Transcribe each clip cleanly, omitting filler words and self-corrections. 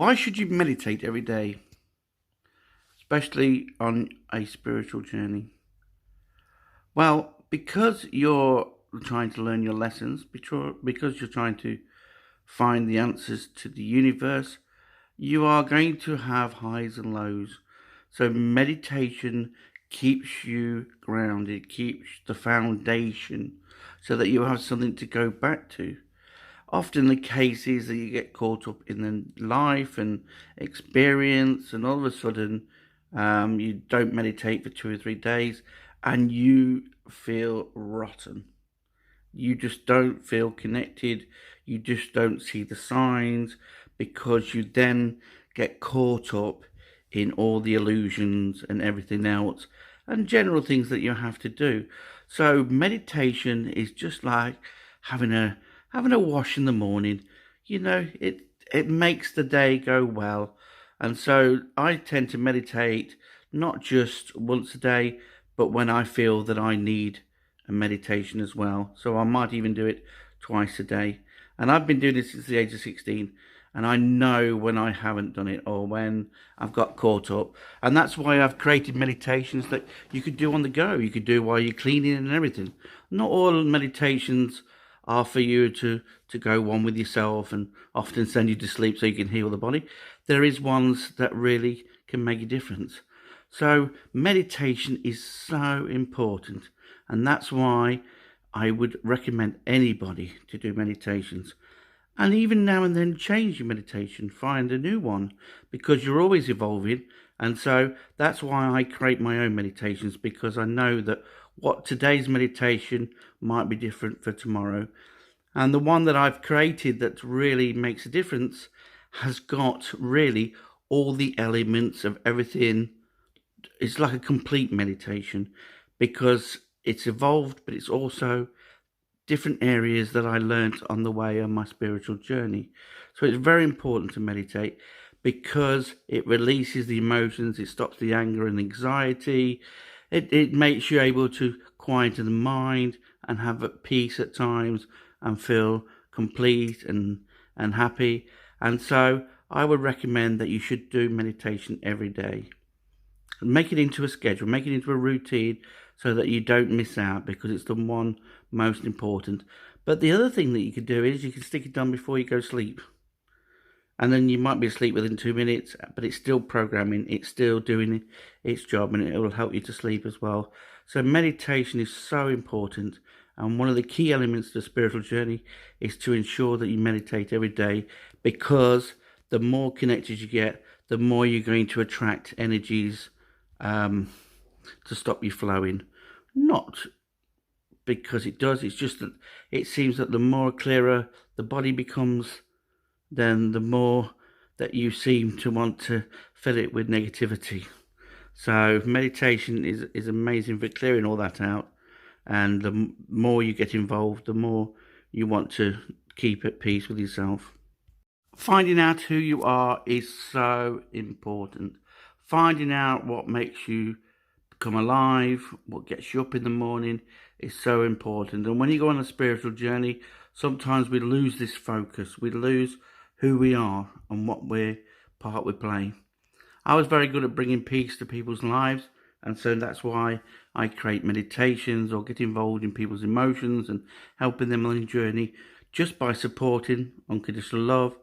Why should you meditate every day, especially on a spiritual journey? Well, because you're trying to learn your lessons, because you're trying to find the answers to the universe, you are going to have highs and lows. So meditation keeps you grounded, keeps the foundation so that you have something to go back to. Often the case is that you get caught up in the life and experience, and all of a sudden you don't meditate for 2 or 3 days and you feel rotten. You just don't feel connected. You just don't see the signs because you then get caught up in all the illusions and everything else and general things that you have to do. So meditation is just like having a wash in the morning. It makes the day go well. And so I tend to meditate not just once a day, but when I feel that I need a meditation as well. So I might even do it twice a day. And I've been doing this since the age of 16. And I know when I haven't done it or when I've got caught up. And that's why I've created meditations that you could do on the go. You could do while you're cleaning and everything. Not all meditations are for you to go one with yourself and often send you to sleep so you can heal the body. There is ones that really can make a difference. So meditation is so important. And that's why I would recommend anybody to do meditations. And even now and then change your meditation, find a new one, because you're always evolving. And so that's why I create my own meditations, because I know that what today's meditation might be different for tomorrow. And the one that I've created that really makes a difference has got really all the elements of everything. It's like a complete meditation because it's evolved, but it's also different areas that I learnt on the way on my spiritual journey. So it's very important to meditate because it releases the emotions, it stops the anger and anxiety, it makes you able to quieten the mind and have peace at times and feel complete and happy. And so I would recommend that you should do meditation every day. Make it into a schedule, make it into a routine so that you don't miss out, because it's the one most important. But the other thing that you could do is you can stick it on before you go to sleep. And then you might be asleep within 2 minutes, but it's still programming, it's still doing its job, and it will help you to sleep as well. So meditation is so important. And one of the key elements of the spiritual journey is to ensure that you meditate every day, because the more connected you get, the more you're going to attract energies to stop you flowing. Not because it does, it's just that it seems that the more clearer the body becomes, then the more that you seem to want to fill it with negativity. So meditation is amazing for clearing all that out. And the more you get involved, the more you want to keep at peace with yourself. Finding out who you are is so important. Finding out what makes you come alive, what gets you up in the morning is so important. And when you go on a spiritual journey, sometimes we lose this focus. We lose who we are and what part we play. I was very good at bringing peace to people's lives, and so that's why I create meditations or get involved in people's emotions and helping them on a journey just by supporting unconditional love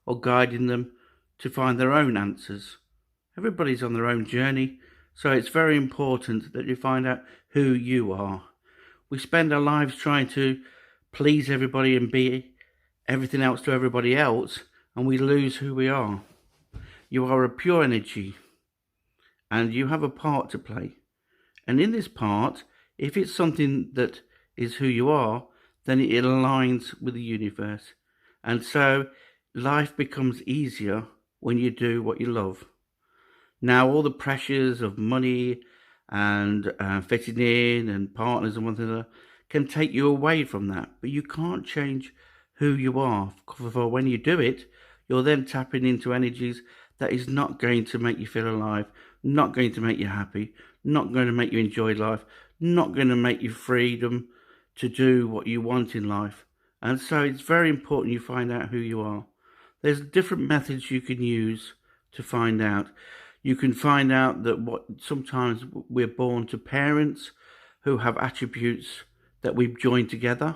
or guiding them to find their own answers. Everybody's on their own journey, so it's very important that you find out who you are. We spend our lives trying to please everybody and be everything else to everybody else, and we lose who we are. You are a pure energy, and you have a part to play. And in this part, if it's something that is who you are, then it aligns with the universe. And so life becomes easier when you do what you love. Now, all the pressures of money and fitting in and partners and one thing another can take you away from that. But you can't change who you are. For when you do it, you're then tapping into energies that is not going to make you feel alive, not going to make you happy, not going to make you enjoy life, not going to make you freedom to do what you want in life. And so it's very important you find out who you are. There's different methods you can use to find out. You can find out that sometimes we're born to parents who have attributes that we've joined together.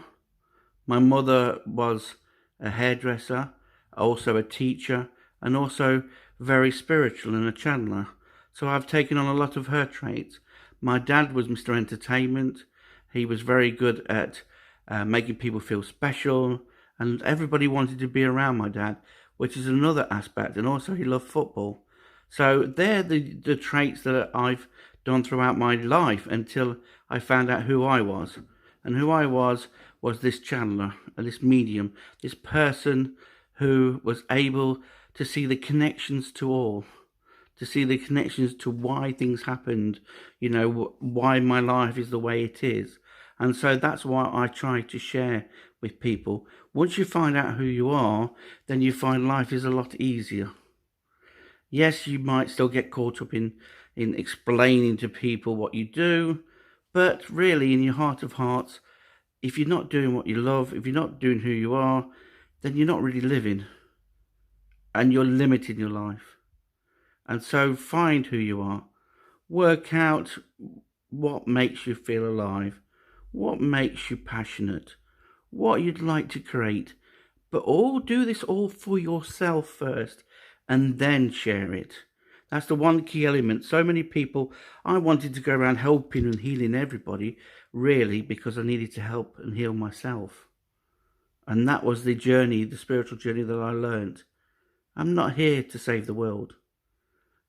My mother was a hairdresser, also a teacher, and also very spiritual and a channeler. So I've taken on a lot of her traits. My dad was Mr. Entertainment. He was very good at making people feel special, and everybody wanted to be around my dad, which is another aspect. And also he loved football. So they're the traits that I've done throughout my life until I found out who I was. And who I was this channeler, this medium, this person who was able to see the connections to all, to see the connections to why things happened, why my life is the way it is. And so that's why I try to share with people. Once you find out who you are, then you find life is a lot easier. Yes, you might still get caught up in explaining to people what you do, but really in your heart of hearts, if you're not doing what you love, if you're not doing who you are, then you're not really living, and you're limiting your life. And so find who you are. Work out what makes you feel alive, what makes you passionate, what you'd like to create. But do this all for yourself first, and then share it. That's the one key element. So many people, I wanted to go around helping and healing everybody, really, because I needed to help and heal myself. And that was the journey, the spiritual journey that I learned. I'm not here to save the world.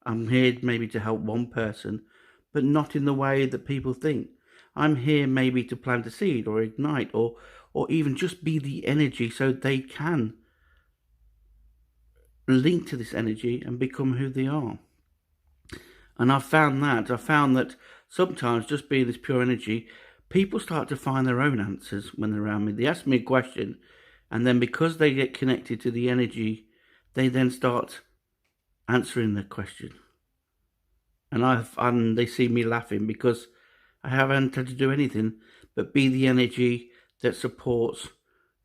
I'm here maybe to help one person, but not in the way that people think. I'm here maybe to plant a seed or ignite or even just be the energy so they can link to this energy and become who they are. And I found that sometimes just being this pure energy, people start to find their own answers when they're around me. They ask me a question, and then because they get connected to the energy, they then start answering the question. And they see me laughing because I haven't had to do anything but be the energy that supports,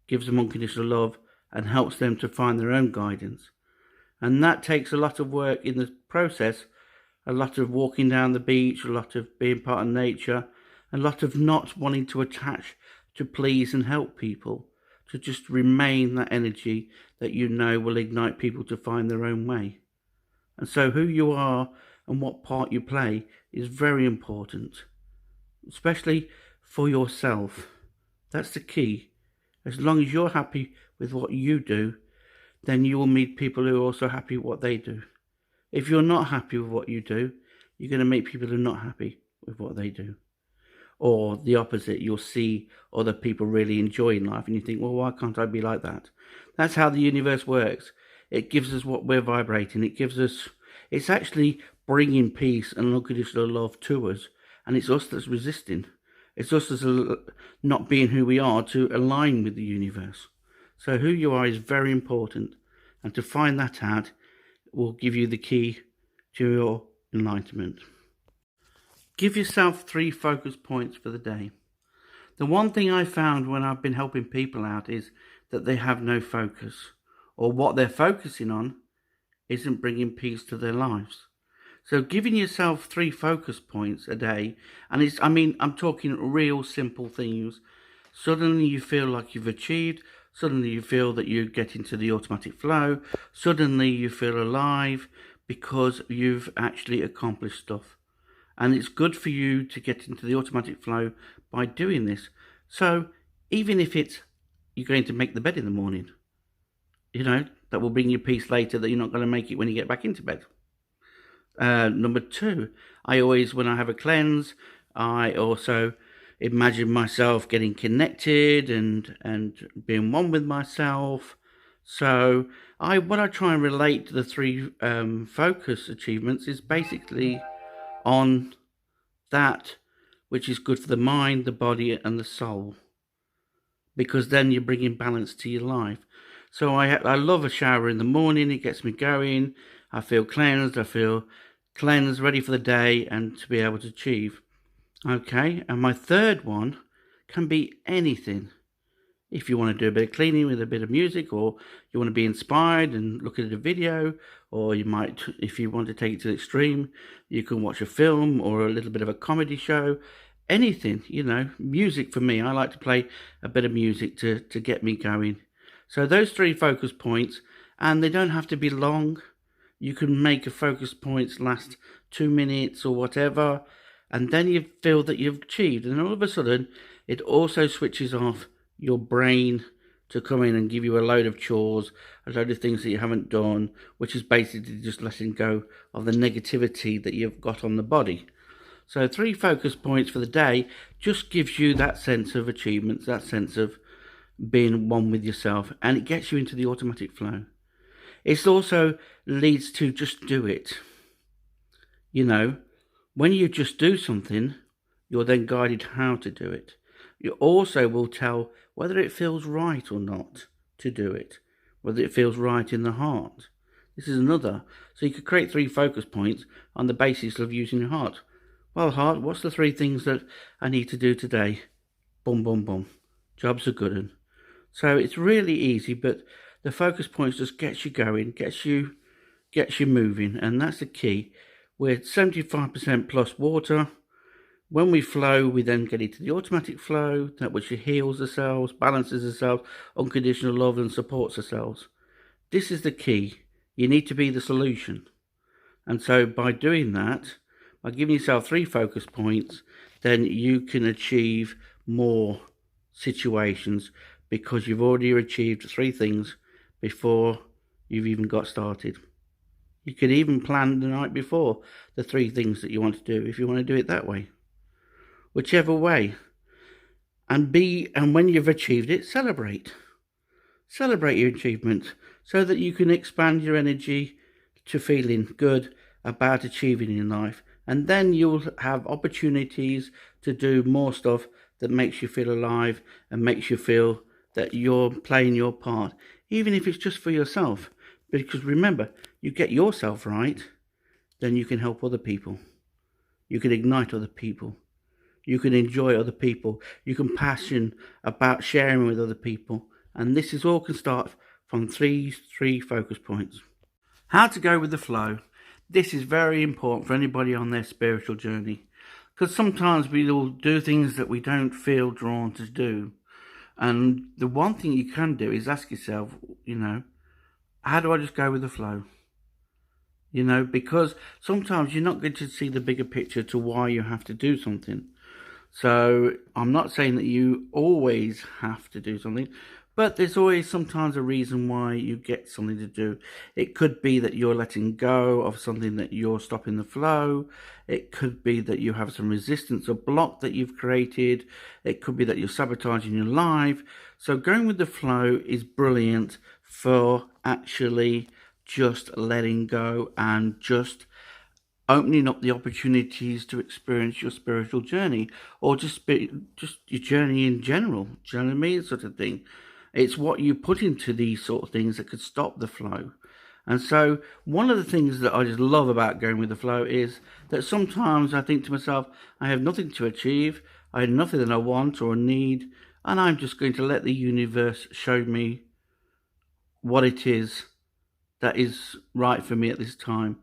gives them unconditional love, and helps them to find their own guidance. And that takes a lot of work in the process, a lot of walking down the beach, a lot of being part of nature, a lot of not wanting to attach to please and help people, to just remain that energy that will ignite people to find their own way. And so who you are and what part you play is very important, especially for yourself. That's the key. As long as you're happy with what you do, then you will meet people who are also happy with what they do. If you're not happy with what you do, you're going to meet people who are not happy with what they do. Or the opposite, you'll see other people really enjoying life and you think, well, why can't I be like that? That's how the universe works. It gives us what we're vibrating. It's actually bringing peace and unconditional love to us. And it's us that's resisting. It's us that's not being who we are to align with the universe. So who you are is very important. And to find that out will give you the key to your enlightenment. Give yourself 3 focus points for the day. The one thing I found when I've been helping people out is that they have no focus, or what they're focusing on isn't bringing peace to their lives. So giving yourself 3 focus points a day, and I'm talking real simple things. Suddenly you feel like you've achieved. Suddenly you feel that you get into the automatic flow. Suddenly you feel alive because you've actually accomplished stuff. And it's good for you to get into the automatic flow by doing this. So even if you're going to make the bed in the morning, that will bring you peace later that you're not going to make it when you get back into bed. Number 2, when I have a cleanse, I also imagine myself getting connected and being one with myself. So what I try and relate to the 3 focus achievements is basically on that which is good for the mind, the body, and the soul, because then you're bringing balance to your life. So I love a shower in the morning. It gets me going. I feel cleansed, ready for the day and to be able to achieve. Okay, and my 3rd one can be anything. If you want to do a bit of cleaning with a bit of music, or you want to be inspired and look at a video, or you might, if you want to take it to the extreme, you can watch a film or a little bit of a comedy show. Anything, music for me. I like to play a bit of music to get me going. So those 3 focus points, and they don't have to be long. You can make a focus points last 2 minutes or whatever, and then you feel that you've achieved. And all of a sudden, it also switches off your brain to come in and give you a load of chores, a load of things that you haven't done, which is basically just letting go of the negativity that you've got on the body. So 3 focus points for the day just gives you that sense of achievements, that sense of being one with yourself, and it gets you into the automatic flow. It also leads to just do it. When you just do something, you're then guided how to do it. You also will tell whether it feels right or not to do it, whether it feels right in the heart. This is another. So you could create 3 focus points on the basis of using your heart. Well, heart, what's the 3 things that I need to do today? Boom, boom, boom. Job's a good one. So it's really easy, but the focus points just gets you going, gets you moving, and that's the key. We're 75% plus water. When we flow, we then get into the automatic flow, that which heals the cells, balances the cells, unconditional love, and supports the cells. This is the key. You need to be the solution. And so by doing that, by giving yourself 3 focus points, then you can achieve more situations, because you've already achieved 3 things before you've even got started. You could even plan the night before the 3 things that you want to do, if you want to do it that way. Whichever way. And when you've achieved it, celebrate. Celebrate your achievement so that you can expand your energy to feeling good about achieving in life. And then you'll have opportunities to do more stuff that makes you feel alive and makes you feel that you're playing your part, even if it's just for yourself. Because remember, you get yourself right, then you can help other people. You can ignite other people. You can enjoy other people. You can passion about sharing with other people. And this is all can start from three focus points. How to go with the flow. This is very important for anybody on their spiritual journey. Because sometimes we'll do things that we don't feel drawn to do. And the one thing you can do is ask yourself, how do I just go with the flow? Because sometimes you're not going to see the bigger picture to why you have to do something. So I'm not saying that you always have to do something, but there's always sometimes a reason why you get something to do. It could be that you're letting go of something, that you're stopping the flow. It could be that you have some resistance or block that you've created. It could be that you're sabotaging your life. So going with the flow is brilliant for actually just letting go and just opening up the opportunities to experience your spiritual journey, or just your journey in general. Do you know what I mean? Sort of thing. It's what you put into these sort of things that could stop the flow. And so one of the things that I just love about going with the flow is that sometimes I think to myself, I have nothing to achieve, I have nothing that I want or need, and I'm just going to let the universe show me what it is that is right for me at this time.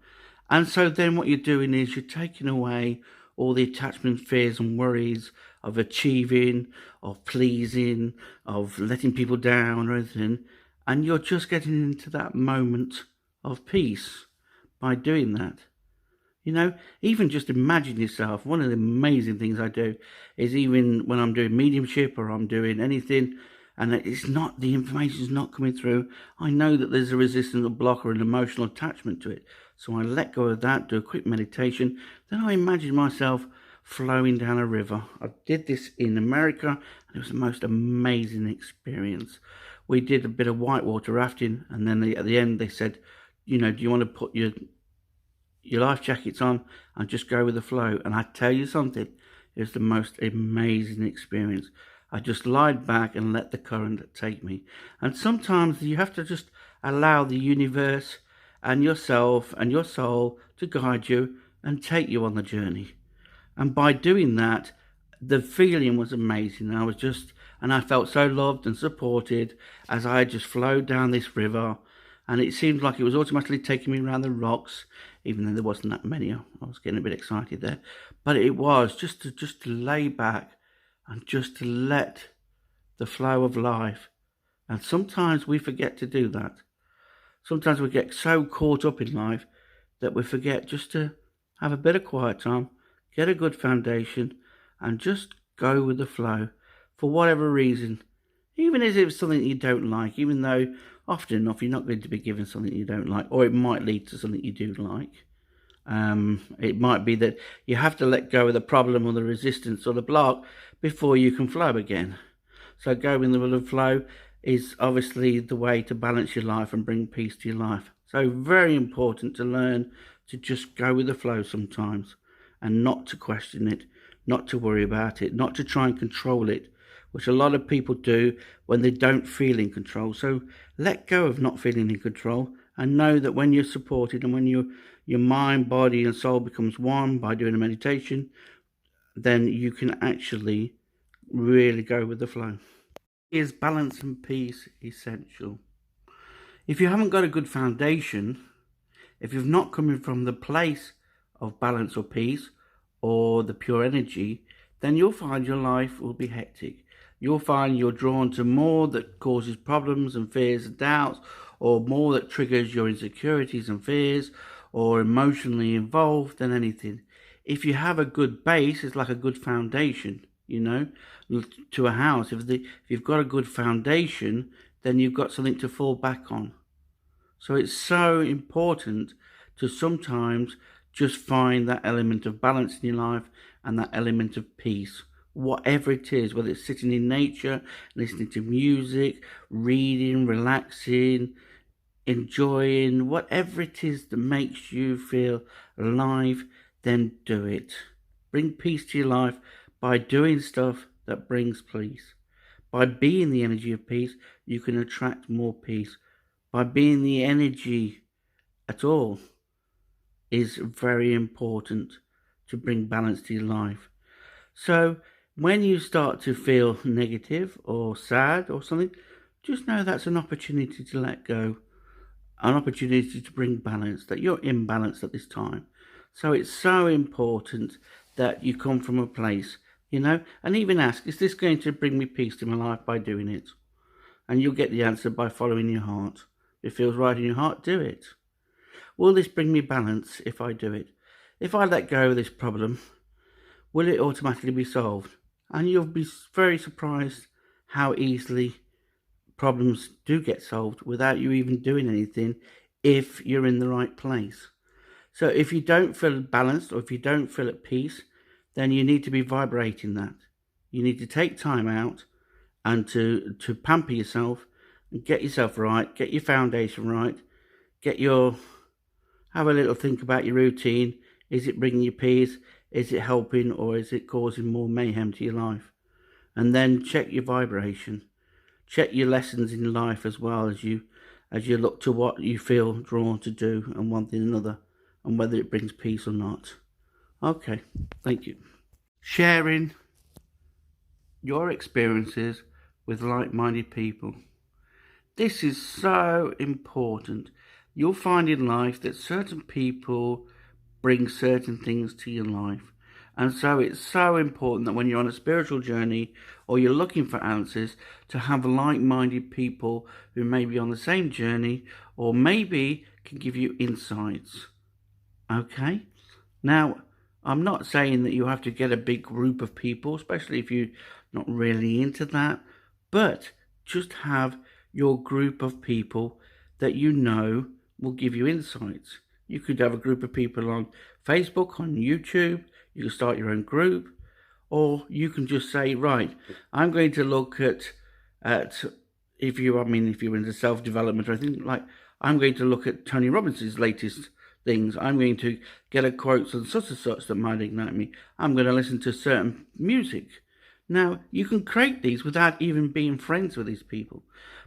And so then what you're doing is you're taking away all the attachment, fears and worries of achieving, of pleasing, of letting people down or anything. And you're just getting into that moment of peace by doing that. Even just imagine yourself. One of the amazing things I do is, even when I'm doing mediumship or I'm doing anything, and it's not, the information's not coming through, I know that there's a resistance, a block, or an emotional attachment to it. So I let go of that, do a quick meditation. Then I imagine myself flowing down a river. I did this in America, and it was the most amazing experience. We did a bit of whitewater rafting, and then at the end they said, do you want to put your life jackets on and just go with the flow? And I tell you something, it was the most amazing experience. I just lied back and let the current take me. And sometimes you have to just allow the universe and yourself and your soul to guide you and take you on the journey. And by doing that, the feeling was amazing. and I felt so loved and supported as I just flowed down this river, and it seemed like it was automatically taking me around the rocks, even though there wasn't that many. I was getting a bit excited there, but it was just to lay back and just to let the flow of life. And sometimes we forget to do that. Sometimes we get so caught up in life that we forget just to have a bit of quiet time, get a good foundation, and just go with the flow for whatever reason. Even if it's something you don't like, even though often enough you're not going to be given something you don't like, or it might lead to something you do like. It might be that you have to let go of the problem or the resistance or the block before you can flow again. So going with the flow is obviously the way to balance your life and bring peace to your life. So very important to learn to just go with the flow sometimes and not to question it, not to worry about it, not to try and control it, which a lot of people do when they don't feel in control. So let go of not feeling in control and know that when you're supported and when your mind, body and soul becomes one by doing a meditation, then you can actually really go with the flow. Is balance and peace essential? If you haven't got a good foundation, if you've not come in from the place of balance or peace or the pure energy, then you'll find your life will be hectic. You'll find you're drawn to more that causes problems and fears and doubts, or more that triggers your insecurities and fears, or emotionally involved than anything. If you have a good base, it's like a good foundation, to a house. If you've got a good foundation, then you've got something to fall back on. So it's so important to sometimes just find that element of balance in your life and that element of peace, whatever it is, whether it's sitting in nature, listening to music, reading, relaxing, enjoying, whatever it is that makes you feel alive, then do it. Bring peace to your life by doing stuff that brings peace. By being the energy of peace, you can attract more peace. By being the energy at all is very important to bring balance to your life. So when you start to feel negative or sad or something, just know that's an opportunity to let go, an opportunity to bring balance, that you're imbalanced at this time. So it's so important that you come from a place, and even ask, is this going to bring me peace to my life by doing it? And you'll get the answer by following your heart. If it feels right in your heart, do it. Will this bring me balance if I do it? If I let go of this problem, will it automatically be solved? And you'll be very surprised how easily problems do get solved without you even doing anything if you're in the right place. So if you don't feel balanced or if you don't feel at peace, then you need to be vibrating that. You need to take time out and to pamper yourself and get yourself right, get your foundation right, have a little think about your routine. Is it bringing you peace? Is it helping, or is it causing more mayhem to your life? And then check your vibration. Check your lessons in life as well as you look to what you feel drawn to do and one thing or another, and whether it brings peace or not. Okay, thank you. Sharing your experiences with like-minded people. This is so important. You'll find in life that certain people bring certain things to your life. And so it's so important that when you're on a spiritual journey or you're looking for answers, to have like-minded people who may be on the same journey or maybe can give you insights. Okay? Now, I'm not saying that you have to get a big group of people, especially if you're not really into that, but just have your group of people that will give you insights. You could have a group of people on Facebook, on YouTube. You can start your own group, or you can just say, right, I'm going to look at if you're into self-development or anything, like I'm going to look at Tony Robbins' latest things. I'm going to get a quote on such and such that might ignite me. I'm going to listen to certain music. Now, you can create these without even being friends with these people.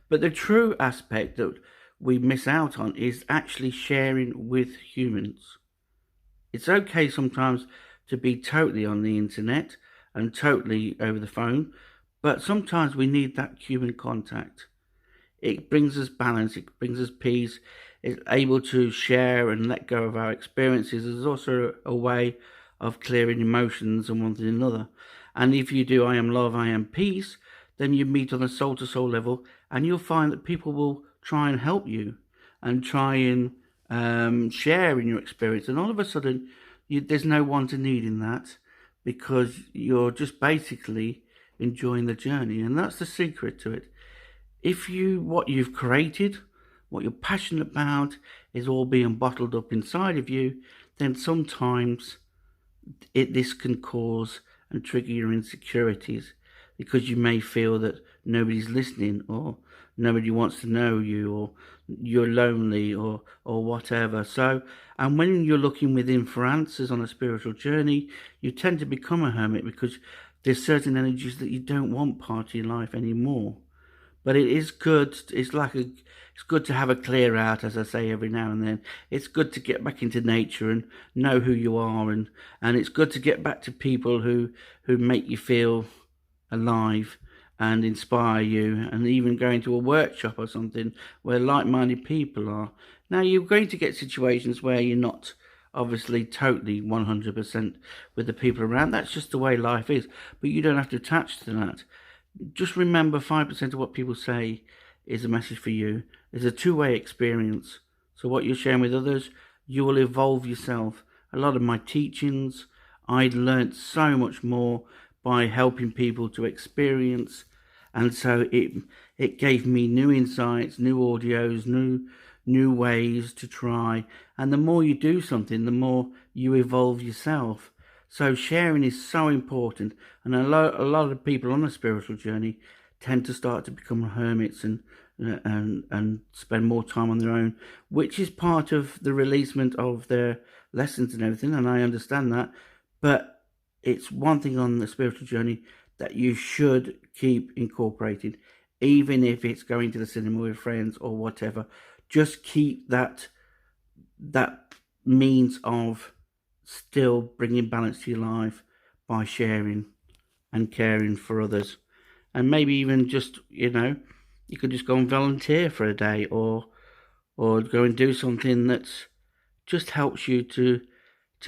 But the true aspect that we miss out on is actually sharing with humans. It's okay sometimes to be totally on the internet and totally over the phone, But sometimes we need that human contact. It brings us balance, it brings us peace, it's able to share and let go of our experiences. There's also a way of clearing emotions and one thing another. And if you do I am love, I am peace, then you meet on a soul to soul level, and you'll find that people will try and help you and try and share in your experience. And all of a sudden, there's no want and need in that, because you're just basically enjoying the journey. And that's the secret to it. If what you've created, what you're passionate about, is all being bottled up inside of you, then sometimes this can cause and trigger your insecurities, because you may feel that nobody's listening, or nobody wants to know you, or you're lonely, or whatever. So, and when you're looking within for answers on a spiritual journey, you tend to become a hermit, because there's certain energies that you don't want part of your life anymore. But it is good. It's good to have a clear out, as I say, every now and then. It's good to get back into nature and know who you are, and it's good to get back to people who make you feel alive and inspire you, and even going to a workshop or something where like-minded people are. Now, you're going to get situations where you're not obviously totally 100% with the people around. That's just the way life is, but you don't have to attach to that. Just remember, 5% of what people say is a message for you. It's a two-way experience. So what you're sharing with others, you will evolve yourself. A lot of my teachings, I learnt so much more by helping people to experience. And so it gave me new insights, new audios, new ways to try. And the more you do something, the more you evolve yourself. So sharing is so important, and a lot of people on a spiritual journey tend to start to become hermits and spend more time on their own, which is part of the releasement of their lessons and everything, and I understand that. But it's one thing on the spiritual journey that you should keep incorporating, even if it's going to the cinema with friends or whatever. Just keep that means of still bringing balance to your life by sharing and caring for others. And maybe even just, you could just go and volunteer for a day, or go and do something that just helps you to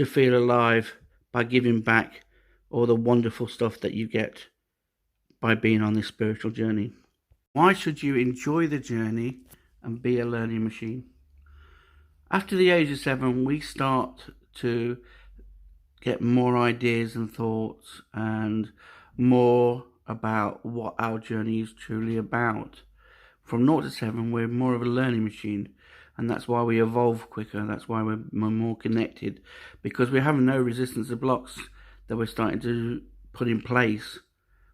feel alive by giving back all the wonderful stuff that you get by being on this spiritual journey. Why should you enjoy the journey and be a learning machine? After the age of 7, we start to get more ideas and thoughts, and more about what our journey is truly about. From 0 to 7, we're more of a learning machine, and that's why we evolve quicker. That's why we're more connected, because we have no resistance to blocks that we're starting to put in place,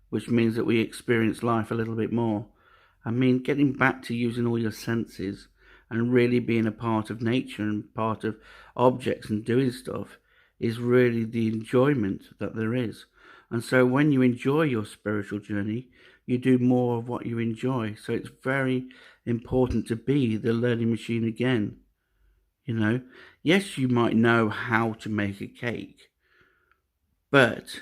which means that we experience life a little bit more. I mean, getting back to using all your senses and really being a part of nature and part of objects and doing stuff is really the enjoyment that there is. And so when you enjoy your spiritual journey, you do more of what you enjoy. So it's very important to be the learning machine again. Yes, you might know how to make a cake, but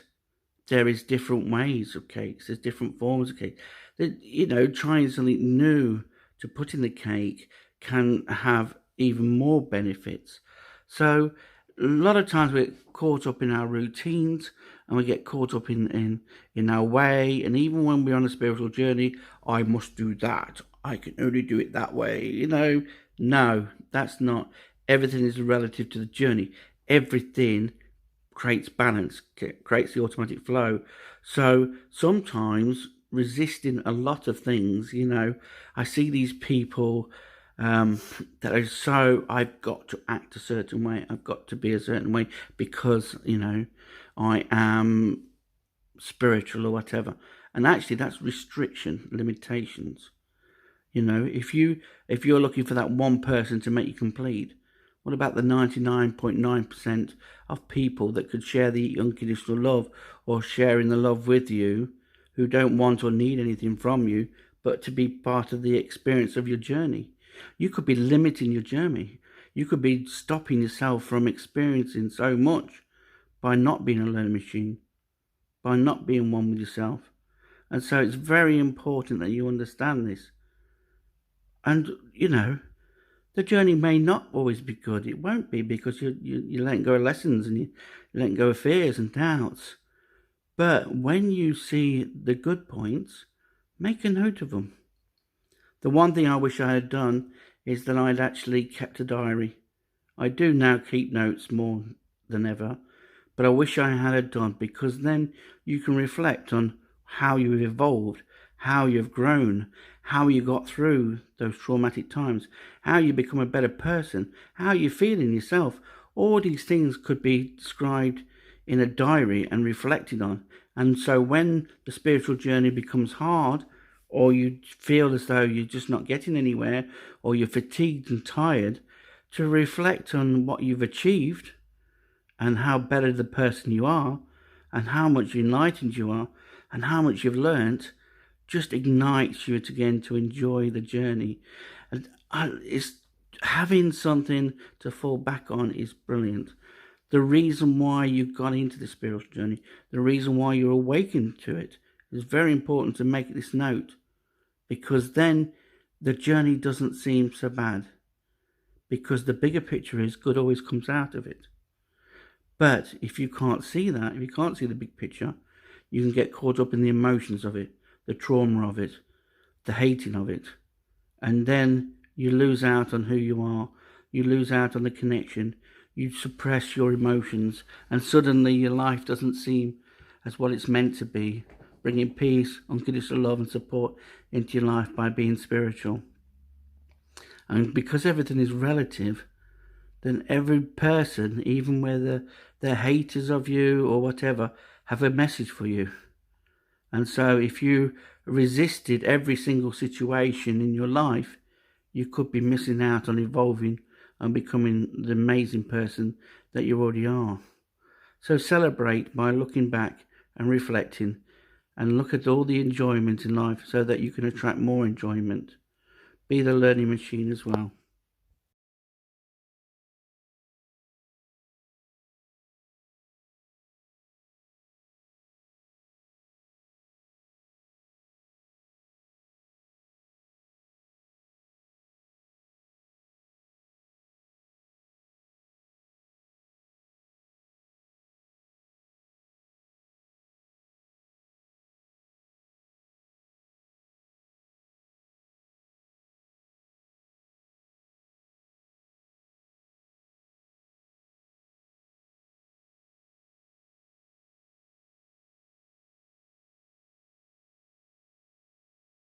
there is different ways of cakes. There's different forms of cake. Trying something new to put in the cake can have even more benefits. So a lot of times we're caught up in our routines, and we get caught up in our way. And even when we're on a spiritual journey, I must do that. I can only do it that way. No, that's not. Everything is relative to the journey. Everything creates balance, creates the automatic flow. So sometimes resisting a lot of things, I see these people that are so, I've got to act a certain way, I've got to be a certain way because, I am spiritual or whatever. And actually that's restriction, limitations. If you're looking for that one person to make you complete, what about the 99.9% of people that could share the unconditional love, or sharing the love with you, who don't want or need anything from you, but to be part of the experience of your journey? You could be limiting your journey. You could be stopping yourself from experiencing so much by not being a learning machine, by not being one with yourself. And so it's very important that you understand this. And, the journey may not always be good. It won't be, because you let go of lessons, and you let go of fears and doubts. But when you see the good points, make a note of them. The one thing I wish I had done is that I'd actually kept a diary. I do now keep notes more than ever, but I wish I had done, because then you can reflect on how you've evolved, how you've grown, how you got through those traumatic times, how you become a better person, how you feel in yourself. All these things could be described in a diary and reflected on. And so when the spiritual journey becomes hard, or you feel as though you're just not getting anywhere, or you're fatigued and tired, to reflect on what you've achieved and how better the person you are, and how much enlightened you are, and how much you've learnt, just ignites you again to enjoy the journey. And it's having something to fall back on is brilliant. The reason why you got into the spiritual journey, the reason why you're awakened to it, is very important to make this note, because then the journey doesn't seem so bad, because the bigger picture is good always comes out of it. But if you can't see that, if you can't see the big picture, you can get caught up in the emotions of it, the trauma of it, the hating of it, and then you lose out on who you are, you lose out on the connection, you suppress your emotions, and suddenly your life doesn't seem as what it's meant to be, bringing peace, unconditional love and support into your life by being spiritual. And because everything is relative, then every person, even whether they're haters of you or whatever, have a message for you. And so if you resisted every single situation in your life, you could be missing out on evolving and becoming the amazing person that you already are. So celebrate by looking back and reflecting, and look at all the enjoyment in life so that you can attract more enjoyment. Be the learning machine as well.